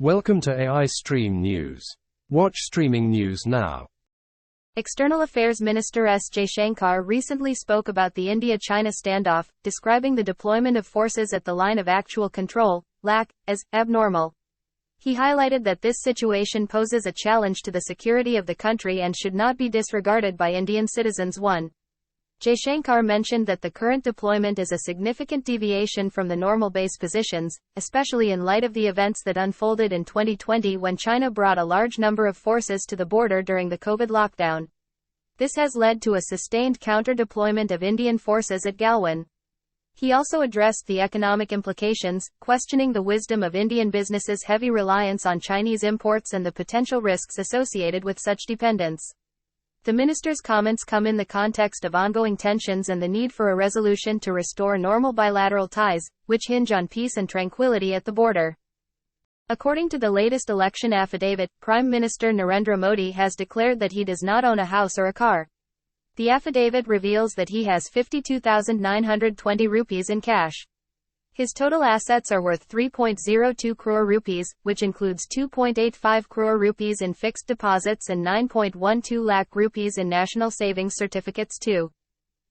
Welcome to AI Stream News. Watch streaming news now. External Affairs Minister S. Jaishankar recently spoke about the India-China standoff, describing the deployment of forces at the line of actual control, LAC, as abnormal. He highlighted that this situation poses a challenge to the security of the country and should not be disregarded by Indian citizens. 1. Jaishankar mentioned that the current deployment is a significant deviation from the normal base positions, especially in light of the events that unfolded in 2020 when China brought a large number of forces to the border during the COVID lockdown. This has led to a sustained counter-deployment of Indian forces at Galwan. He also addressed the economic implications, questioning the wisdom of Indian businesses' heavy reliance on Chinese imports and the potential risks associated with such dependence. The minister's comments come in the context of ongoing tensions and the need for a resolution to restore normal bilateral ties, which hinge on peace and tranquility at the border. According to the latest election affidavit, Prime Minister Narendra Modi has declared that he does not own a house or a car. The affidavit reveals that he has 52,920 rupees in cash. His total assets are worth 3.02 crore rupees, which includes 2.85 crore rupees in fixed deposits and 9.12 lakh rupees in national savings certificates too.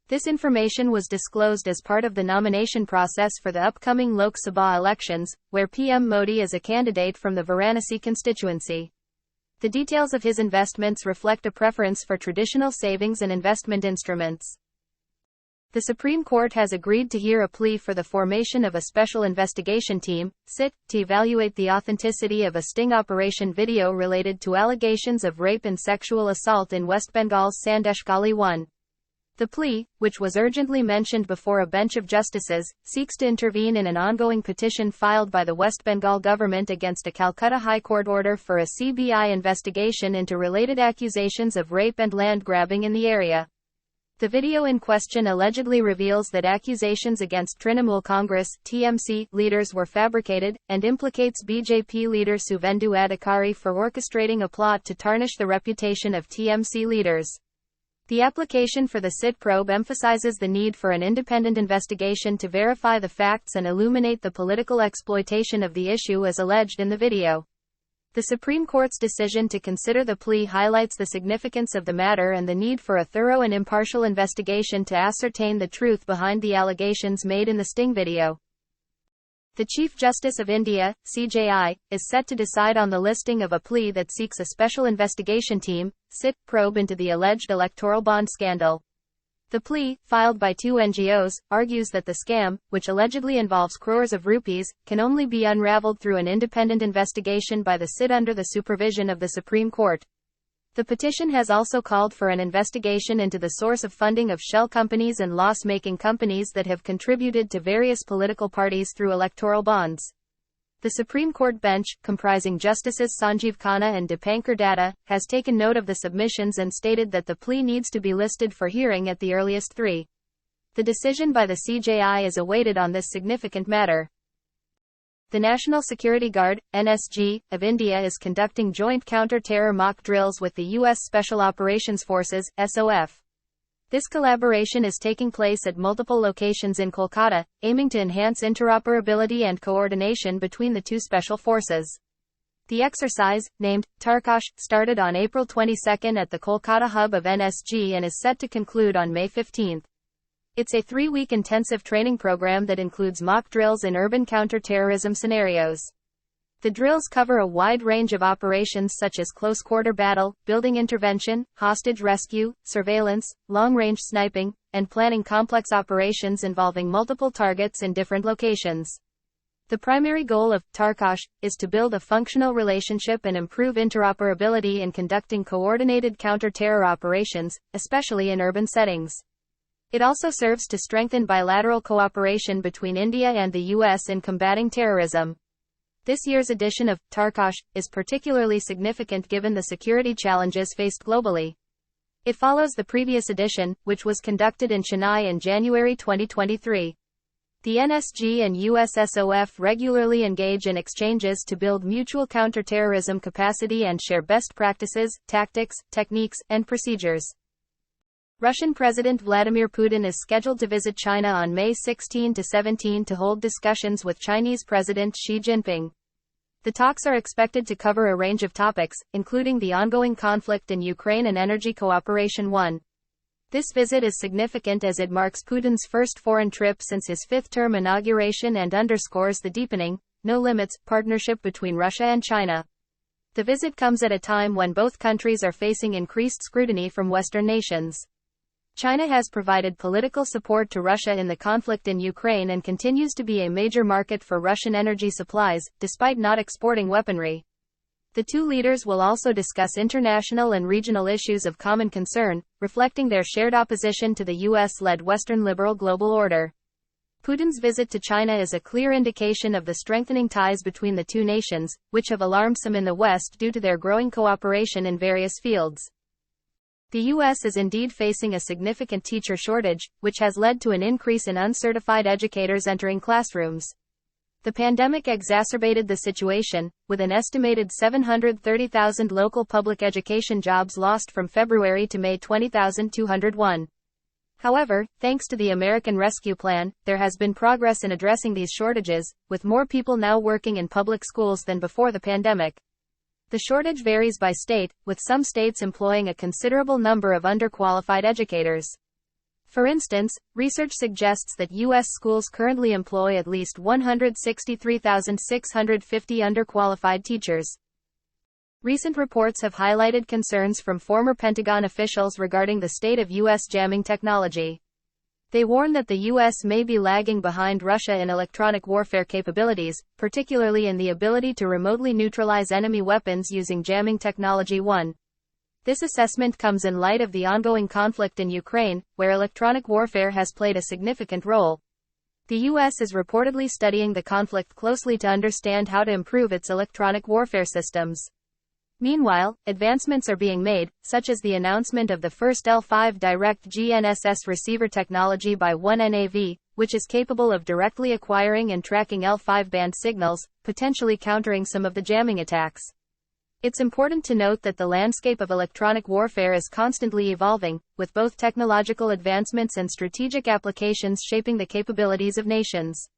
This information was disclosed as part of the nomination process for the upcoming Lok Sabha elections, where PM Modi is a candidate from the Varanasi constituency. The details of his investments reflect a preference for traditional savings and investment instruments. The Supreme Court has agreed to hear a plea for the formation of a special investigation team, SIT, to evaluate the authenticity of a sting operation video related to allegations of rape and sexual assault in West Bengal's Sandeshkhali 1. The plea, which was urgently mentioned before a bench of justices, seeks to intervene in an ongoing petition filed by the West Bengal government against a Calcutta High Court order for a CBI investigation into related accusations of rape and land grabbing in the area. The video in question allegedly reveals that accusations against Trinamool Congress (TMC) leaders were fabricated, and implicates BJP leader Suvendu Adhikari for orchestrating a plot to tarnish the reputation of TMC leaders. The application for the SIT probe emphasizes the need for an independent investigation to verify the facts and illuminate the political exploitation of the issue as alleged in the video. The Supreme Court's decision to consider the plea highlights the significance of the matter and the need for a thorough and impartial investigation to ascertain the truth behind the allegations made in the sting video. The Chief Justice of India, CJI, is set to decide on the listing of a plea that seeks a special investigation team, SIT, probe into the alleged electoral bond scandal. The plea, filed by two NGOs, argues that the scam, which allegedly involves crores of rupees, can only be unraveled through an independent investigation by the SIT under the supervision of the Supreme Court. The petition has also called for an investigation into the source of funding of shell companies and loss-making companies that have contributed to various political parties through electoral bonds. The Supreme Court bench, comprising Justices Sanjeev Khanna and Dipankar Datta, has taken note of the submissions and stated that the plea needs to be listed for hearing at the earliest 3. The decision by the CJI is awaited on this significant matter. The National Security Guard, NSG, of India is conducting joint counter-terror mock drills with the U.S. Special Operations Forces, SOF. This collaboration is taking place at multiple locations in Kolkata, aiming to enhance interoperability and coordination between the two special forces. The exercise, named Tarkash, started on April 22 at the Kolkata hub of NSG and is set to conclude on May 15. It's a 3-week intensive training program that includes mock drills in urban counter-terrorism scenarios. The drills cover a wide range of operations such as close-quarter battle, building intervention, hostage rescue, surveillance, long-range sniping, and planning complex operations involving multiple targets in different locations. The primary goal of Tarkash is to build a functional relationship and improve interoperability in conducting coordinated counter-terror operations, especially in urban settings. It also serves to strengthen bilateral cooperation between India and the U.S. in combating terrorism. This year's edition of Tarkash is particularly significant given the security challenges faced globally. It follows the previous edition, which was conducted in Chennai in January 2023. The NSG and USSOF regularly engage in exchanges to build mutual counterterrorism capacity and share best practices, tactics, techniques, and procedures. Russian President Vladimir Putin is scheduled to visit China on May 16 to 17 to hold discussions with Chinese President Xi Jinping. The talks are expected to cover a range of topics, including the ongoing conflict in Ukraine and energy cooperation. This visit is significant as it marks Putin's first foreign trip since his fifth-term inauguration and underscores the deepening, no-limits, partnership between Russia and China. The visit comes at a time when both countries are facing increased scrutiny from Western nations. China has provided political support to Russia in the conflict in Ukraine and continues to be a major market for Russian energy supplies, despite not exporting weaponry. The two leaders will also discuss international and regional issues of common concern, reflecting their shared opposition to the US-led Western liberal global order. Putin's visit to China is a clear indication of the strengthening ties between the two nations, which have alarmed some in the West due to their growing cooperation in various fields. The U.S. is indeed facing a significant teacher shortage, which has led to an increase in uncertified educators entering classrooms. The pandemic exacerbated the situation, with an estimated 730,000 local public education jobs lost from February to May 20,201. However, thanks to the American Rescue Plan, there has been progress in addressing these shortages, with more people now working in public schools than before the pandemic. The shortage varies by state, with some states employing a considerable number of underqualified educators. For instance, research suggests that U.S. schools currently employ at least 163,650 underqualified teachers. Recent reports have highlighted concerns from former Pentagon officials regarding the state of U.S. jamming technology. They warn that the U.S. may be lagging behind Russia in electronic warfare capabilities, particularly in the ability to remotely neutralize enemy weapons using jamming technology. This assessment comes in light of the ongoing conflict in Ukraine, where electronic warfare has played a significant role. The U.S. is reportedly studying the conflict closely to understand how to improve its electronic warfare systems. Meanwhile, advancements are being made, such as the announcement of the first L5 direct GNSS receiver technology by One NAV, which is capable of directly acquiring and tracking L5 band signals, potentially countering some of the jamming attacks. It's important to note that the landscape of electronic warfare is constantly evolving, with both technological advancements and strategic applications shaping the capabilities of nations.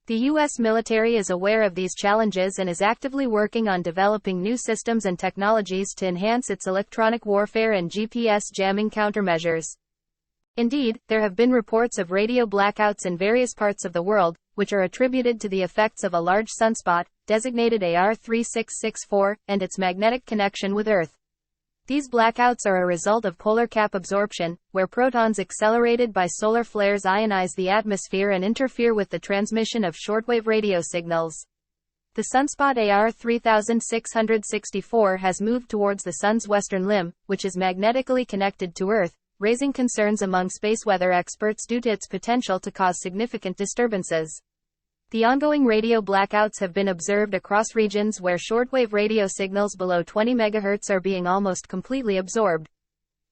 The U.S. military is aware of these challenges and is actively working on developing new systems and technologies to enhance its electronic warfare and GPS jamming countermeasures. Indeed, there have been reports of radio blackouts in various parts of the world, which are attributed to the effects of a large sunspot, designated AR3664, and its magnetic connection with Earth. These blackouts are a result of polar cap absorption, where protons accelerated by solar flares ionize the atmosphere and interfere with the transmission of shortwave radio signals. The sunspot AR3664 has moved towards the Sun's western limb, which is magnetically connected to Earth, raising concerns among space weather experts due to its potential to cause significant disturbances. The ongoing radio blackouts have been observed across regions where shortwave radio signals below 20 MHz are being almost completely absorbed.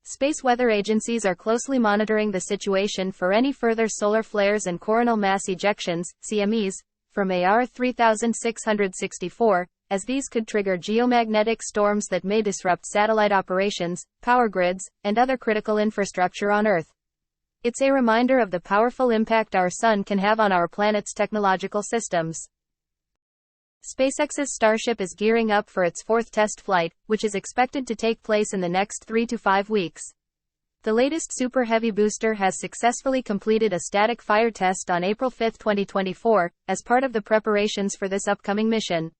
Space weather agencies are closely monitoring the situation for any further solar flares and coronal mass ejections, CMEs, from AR3664, as these could trigger geomagnetic storms that may disrupt satellite operations, power grids, and other critical infrastructure on Earth. It's a reminder of the powerful impact our sun can have on our planet's technological systems. SpaceX's Starship is gearing up for its fourth test flight, which is expected to take place in the next 3 to 5 weeks. The latest Super Heavy booster has successfully completed a static fire test on April 5, 2024, as part of the preparations for this upcoming mission.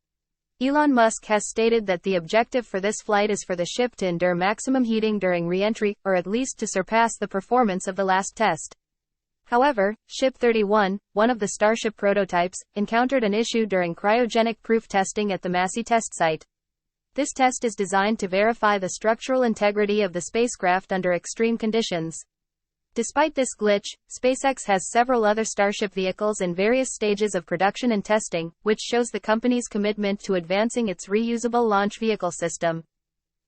Elon Musk has stated that the objective for this flight is for the ship to endure maximum heating during re-entry, or at least to surpass the performance of the last test. However, Ship 31, one of the Starship prototypes, encountered an issue during cryogenic proof testing at the Massey test site. This test is designed to verify the structural integrity of the spacecraft under extreme conditions. Despite this glitch, SpaceX has several other Starship vehicles in various stages of production and testing, which shows the company's commitment to advancing its reusable launch vehicle system.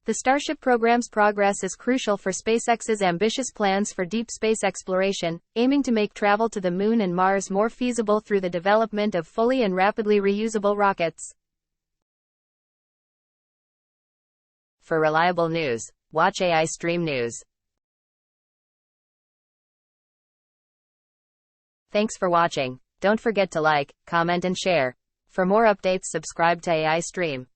The Starship program's progress is crucial for SpaceX's ambitious plans for deep space exploration, aiming to make travel to the Moon and Mars more feasible through the development of fully and rapidly reusable rockets. For reliable news, watch AI Stream News. Thanks for watching. Don't forget to like, comment and share. For more updates, subscribe to AI Stream.